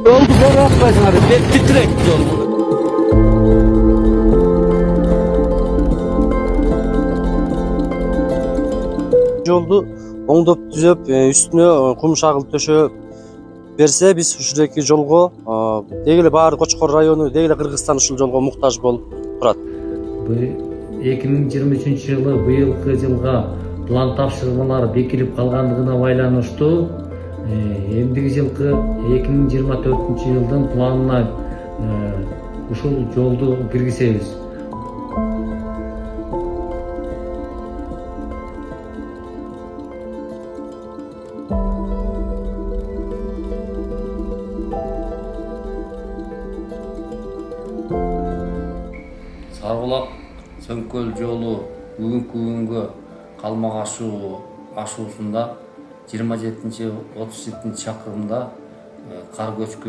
Yoldu böyle yapmasın abi. Bitirek yolu. Жолду оңдоп түзөп, үстүнө кум шагыл төшөп берсе, биз ушундагы жолго деги эле баары Кочкор району, деги эле Кыргызстан ушул жолго муктаж болуп турат. 2023 жылы быйылкы жылга план тапшырмалар бекилип калгандыгына байланыштуу эмдиги жылкы 2024 жылдын планына ушул жолду киргизебиз. Сарыбулак Сөңкөл жолу бүгүнкү күнгө калмак ашуусунда 27-37 чакырымда кар көчкү